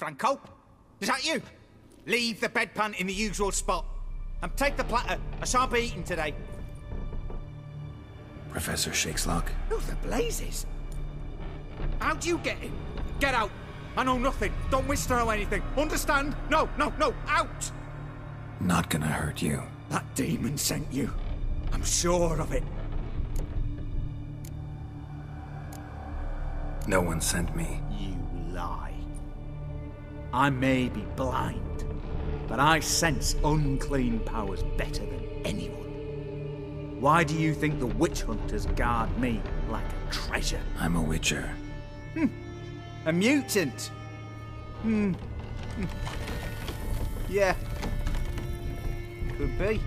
Franco? Is that you? Leave the bedpan in the usual spot. And take the platter. I shan't be eating today. Professor Shakeslock? Who the blazes? How'd you get in? Get out! I know nothing. Don't wish to know anything. Understand? No, no, no, out! Not gonna hurt you. That demon sent you. I'm sure of it. No one sent me. You lie. I may be blind, but I sense unclean powers better than anyone. Why do you think the witch hunters guard me like a treasure? I'm a witcher. A mutant? Yeah. Could be.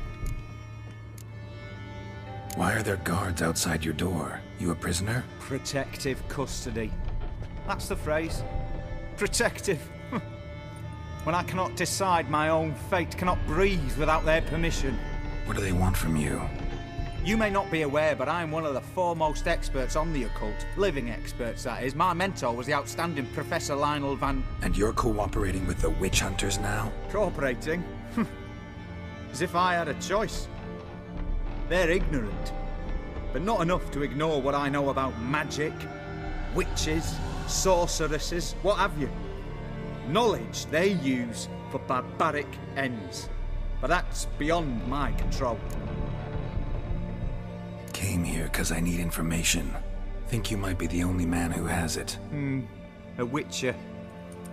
Why are there guards outside your door? You a prisoner? Protective custody. That's the phrase. Protective. When I cannot decide my own fate, cannot breathe without their permission. What do they want from you? You may not be aware, but I am one of the foremost experts on the occult. Living experts, that is. My mentor was the outstanding Professor Lionel Van... And you're cooperating with the witch hunters now? Cooperating? As if I had a choice. They're ignorant, but not enough to ignore what I know about magic, witches, sorceresses, what have you. Knowledge they use for barbaric ends, but that's beyond my control. Came here because I need information. Think you might be the only man who has it. A witcher.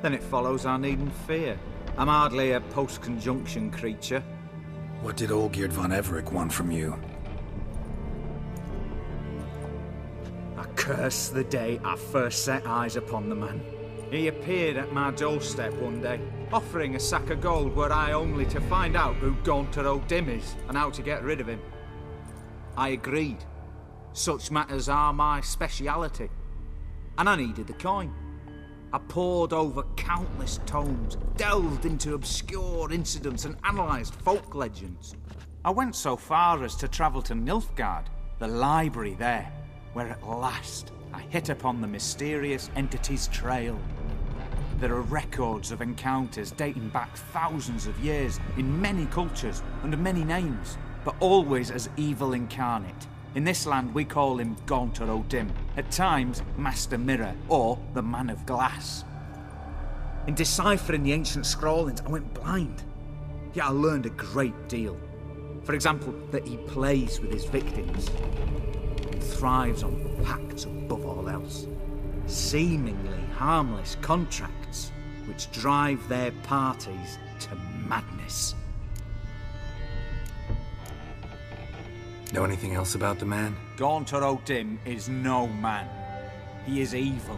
Then it follows I needn't fear. I'm hardly a post-conjunction creature. What did Olgierd von Everec want from you? I curse the day I first set eyes upon the man. He appeared at my doorstep one day, offering a sack of gold were I only to find out who Gaunter O'Dim is and how to get rid of him. I agreed. Such matters are my speciality. And I needed the coin. I pored over countless tomes, delved into obscure incidents and analysed folk legends. I went so far as to travel to Nilfgaard, the library there, where at last I hit upon the mysterious entity's trail. There are records of encounters dating back thousands of years in many cultures under many names, but always as evil incarnate. In this land we call him Gaunter O'Dim, at times Master Mirror or the Man of Glass. In deciphering the ancient scrawlings I went blind, yet I learned a great deal. For example, that he plays with his victims and thrives on pacts above all else. Seemingly harmless contracts which drive their parties to madness. Know anything else about the man? Gaunter O'Dim is no man. He is evil.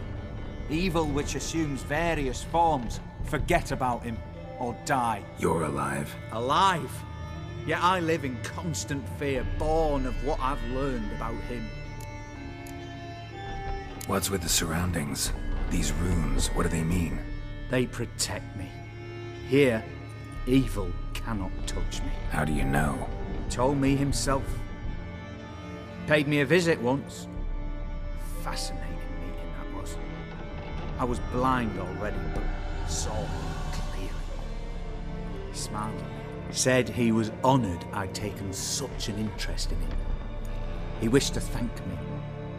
Evil which assumes various forms. Forget about him, or die. You're alive. Alive? Yet I live in constant fear, born of what I've learned about him. What's with the surroundings? These runes, what do they mean? They protect me. Here, evil cannot touch me. How do you know? He told me himself. Paid me a visit once. Fascinating meeting that was. I was blind already, but saw him clearly. He smiled at me. Said he was honoured I'd taken such an interest in him. He wished to thank me,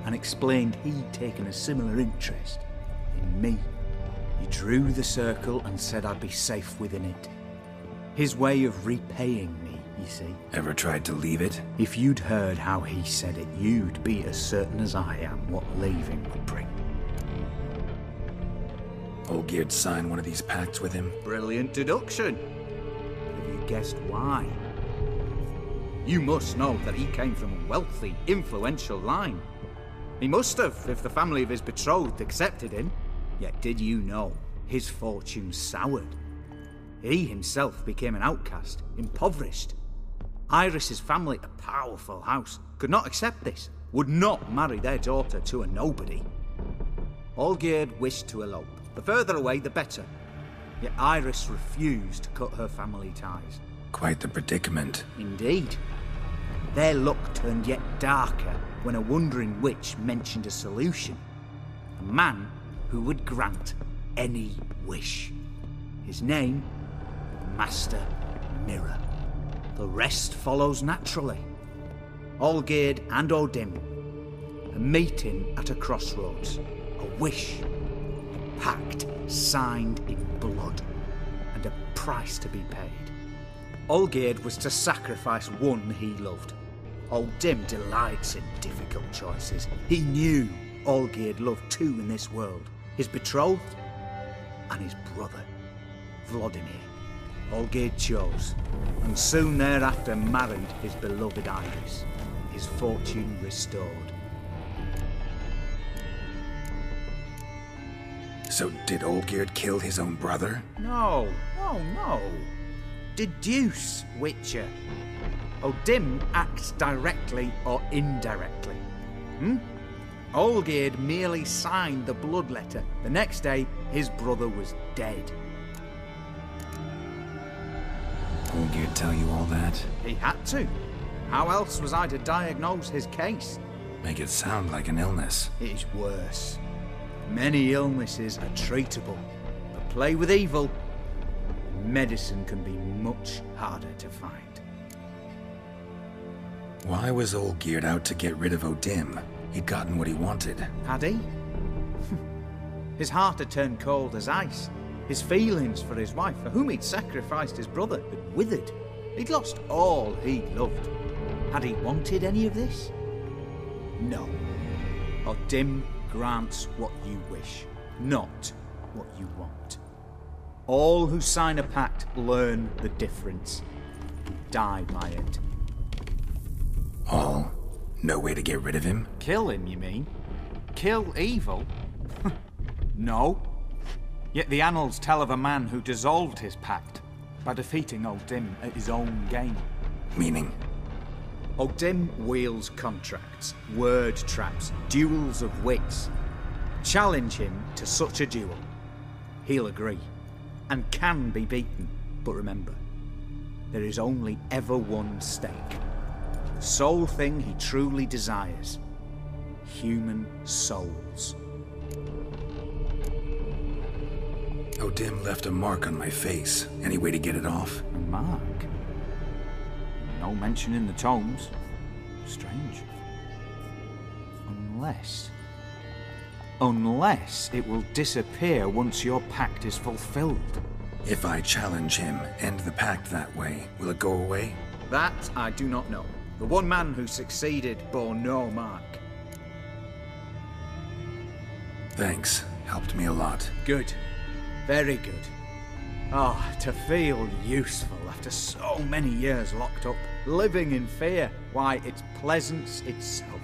and explained he'd taken a similar interest in me. He drew the circle and said I'd be safe within it. His way of repaying me, you see. Ever tried to leave it? If you'd heard how he said it, you'd be as certain as I am what leaving would bring. Olgierd signed one of these pacts with him? Brilliant deduction. Have you guessed why? You must know that he came from a wealthy, influential line. He must have, if the family of his betrothed accepted him. Yet did you know his fortune soured? He himself became an outcast, impoverished. Iris's family, a powerful house, could not accept this, would not marry their daughter to a nobody. Olgierd wished to elope. The further away, the better. Yet Iris refused to cut her family ties. Quite the predicament. Indeed. Their luck turned yet darker when a wandering witch mentioned a solution. A man who would grant any wish. His name, Master Mirror. The rest follows naturally. Olgierd and Odim, a meeting at a crossroads, a wish, a pact signed in blood, and a price to be paid. Olgierd was to sacrifice one he loved. Odim delights in difficult choices. He knew Olgierd loved two in this world, his betrothed and his brother, Vladimir. Olgierd chose, and soon thereafter married his beloved Iris, his fortune restored. So did Olgierd kill his own brother? No. Deduce, Witcher. Odim acts directly or indirectly. Olgierd merely signed the blood letter. The next day, his brother was dead. Olgierd tell you all that? He had to. How else was I to diagnose his case? Make it sound like an illness. It is worse. Many illnesses are treatable, but play with evil, medicine can be much harder to find. Why was Olgierd out to get rid of Odim? He'd gotten what he wanted. Had he? His heart had turned cold as ice. His feelings for his wife, for whom he'd sacrificed his brother, had withered. He'd lost all he loved. Had he wanted any of this? No. Odim grants what you wish, not what you want. All who sign a pact learn the difference. Die by it. All? No way to get rid of him? Kill him, you mean? Kill evil? No. Yet the annals tell of a man who dissolved his pact by defeating Odim at his own game. Meaning? Odim wields contracts, word traps, duels of wits. Challenge him to such a duel. He'll agree, and can be beaten. But remember, there is only ever one stake. The sole thing he truly desires. Human souls. Odim left a mark on my face. Any way to get it off? A mark? No mention in the tomes. Strange. Unless it will disappear once your pact is fulfilled. If I challenge him, end the pact that way, will it go away? That I do not know. The one man who succeeded bore no mark. Thanks. Helped me a lot. Good. Very good. Ah, to feel useful after so many years locked up, living in fear. Why, it's pleasance itself.